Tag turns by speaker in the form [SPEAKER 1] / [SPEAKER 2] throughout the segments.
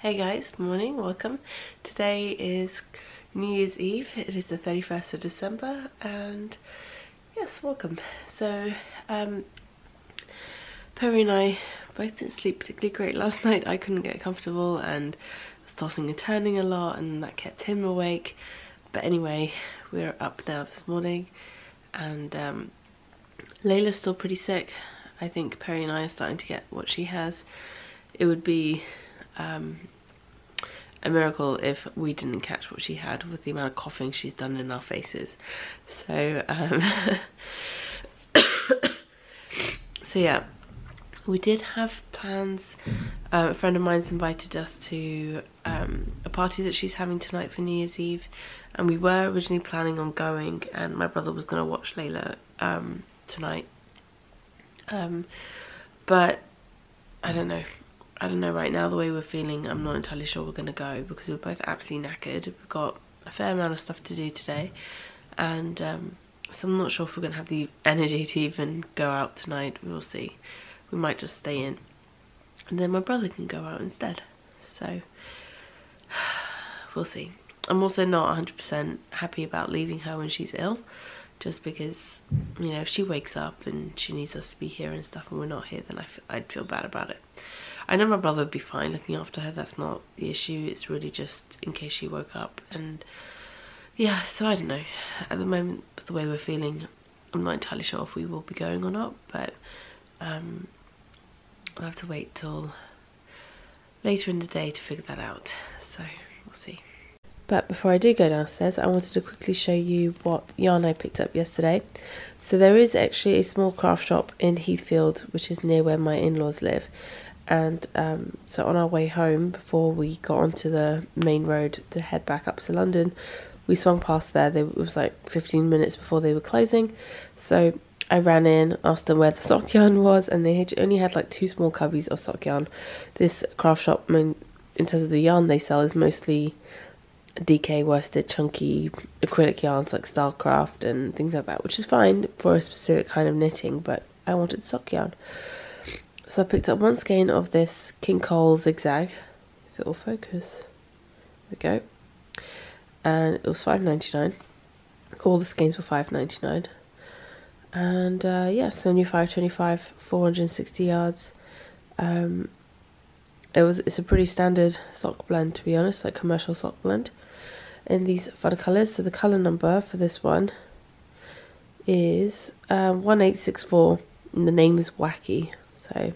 [SPEAKER 1] Hey guys, morning, welcome. Today is New Year's Eve. It is the 31st of December and yes, welcome. So Perry and I both didn't sleep particularly great last night. I couldn't get comfortable and was tossing and turning a lot, and that kept him awake. But anyway, we're up now this morning, and Layla's still pretty sick. I think Perry and I are starting to get what she has. It would be a miracle if we didn't catch what she had with the amount of coughing she's done in our faces. So so yeah, we did have plans. A friend of mine's invited us to a party that she's having tonight for New Year's Eve, and we were originally planning on going, and my brother was going to watch Layla tonight, but I don't know right now, the way we're feeling, I'm not entirely sure we're going to go, because we're both absolutely knackered. We've got a fair amount of stuff to do today, and so I'm not sure if we're going to have the energy to even go out tonight. We'll see. We might just stay in, and then my brother can go out instead, so we'll see. I'm also not 100% happy about leaving her when she's ill, just because, you know, if she wakes up and she needs us to be here and stuff and we're not here, then I'd feel bad about it. I know my brother would be fine looking after her, that's not the issue, it's really just in case she woke up. And yeah, so I don't know, at the moment, the way we're feeling, I'm not entirely sure if we will be going or not, but I'll have to wait till later in the day to figure that out, so we'll see. But before I do go downstairs, I wanted to quickly show you what yarn I picked up yesterday. So there is actually a small craft shop in Heathfield, which is near where my in-laws live. And so on our way home, before we got onto the main road to head back up to London, we swung past there. It was like 15 minutes before they were closing. So I ran in, asked them where the sock yarn was, and they only had like 2 small cubbies of sock yarn. This craft shop, in terms of the yarn they sell, is mostly DK worsted chunky acrylic yarns like Stylecraft and things like that, which is fine for a specific kind of knitting, but I wanted sock yarn. So I picked up 1 skein of this King Cole zigzag, if it will focus, there we go, and it was £5.99, all the skeins were £5.99, and yeah, so new £5.25, 460 yards. It's a pretty standard sock blend, to be honest, like commercial sock blend, in these fun colours. So the colour number for this one is 1864, and the name is Wacky. So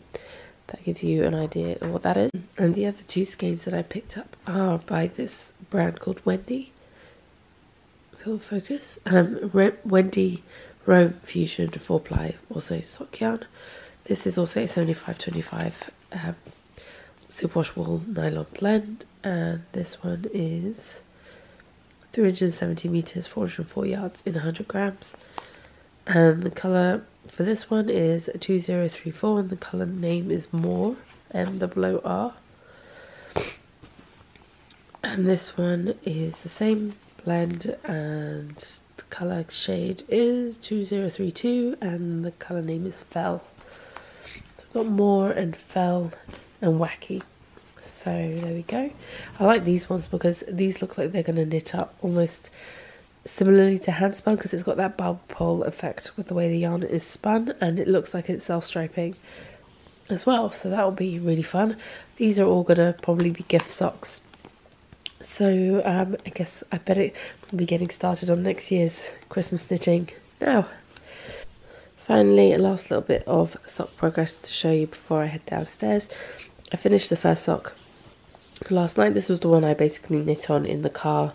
[SPEAKER 1] that gives you an idea of what that is. And the other 2 skeins that I picked up are by this brand called Wendy. Full focus. Wendy Rome Fusion 4-ply, also sock yarn. This is also a 75/25 superwash wool nylon blend, and this one is 370 meters, 404 yards in 100 grams. And the colour for this one is 2034, and the colour name is More, MOOR. And this one is the same blend, and the colour shade is 2032, and the colour name is Fell. So we've got More and Fell and Wacky. So there we go. I like these ones because these look like they're going to knit up almost similarly to hand spun, because it's got that bubble pole effect with the way the yarn is spun, and it looks like it's self-striping as well, so that will be really fun. These are all going to probably be gift socks, so I guess I better be getting started on next year's Christmas knitting now. Finally, a last little bit of sock progress to show you before I head downstairs. I finished the first sock last night. This was the one I basically knit on in the car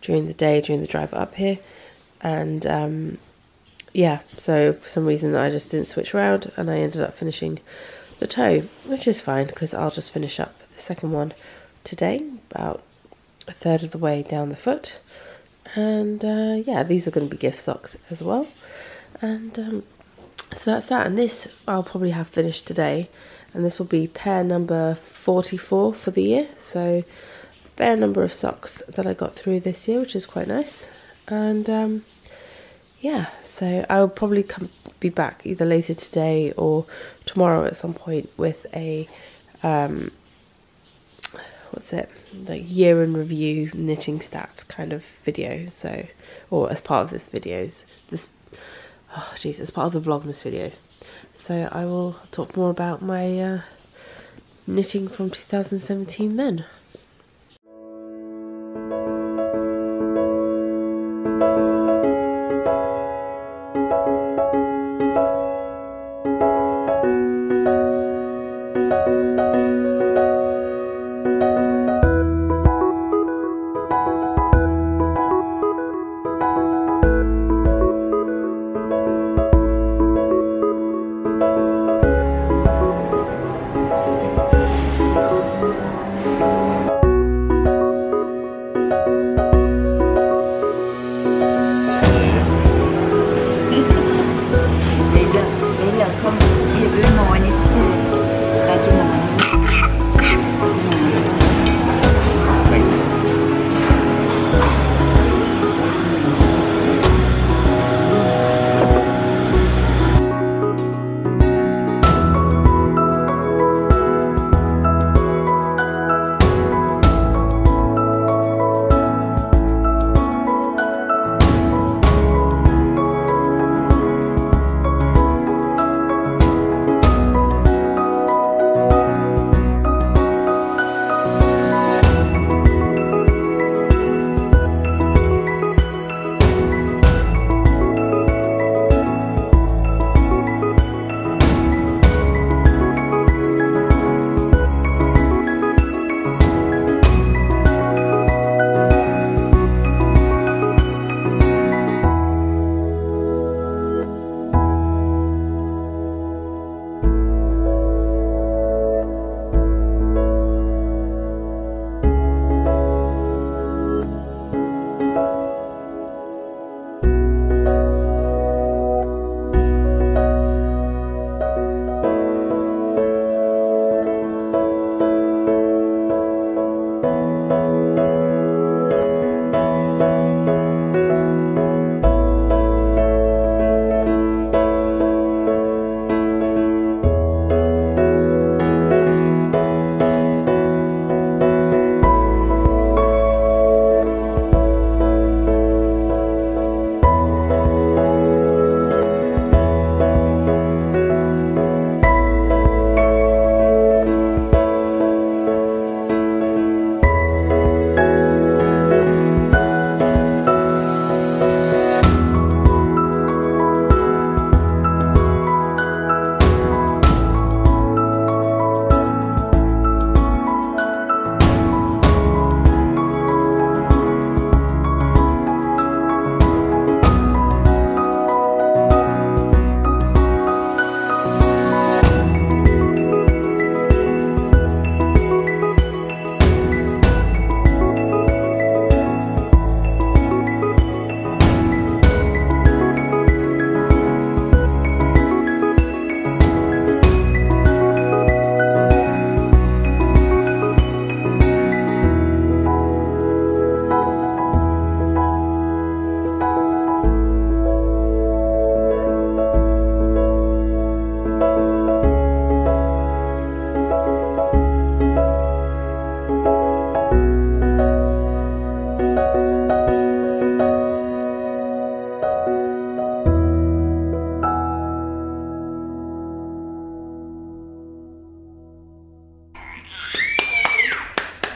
[SPEAKER 1] during the day, during the drive up here, and yeah, so for some reason I just didn't switch around, and I ended up finishing the toe, which is fine because I'll just finish up the second one today, about 1/3 of the way down the foot. And yeah, these are going to be gift socks as well, and so that's that. And this I'll probably have finished today, and this will be pair number 44 for the year, so fair number of socks that I got through this year, which is quite nice. And yeah, so I'll probably be back either later today or tomorrow at some point with a what's it, like year in review knitting stats kind of video. So, or as part of this videos, as part of the Vlogmas videos. So I will talk more about my knitting from 2017 then.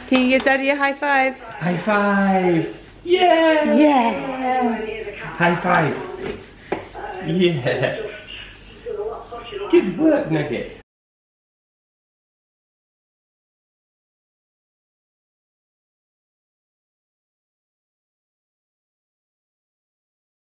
[SPEAKER 1] Can you give Daddy a high five?
[SPEAKER 2] High five! Yeah!
[SPEAKER 1] Yeah!
[SPEAKER 2] High five! Yeah! Good work, Nugget!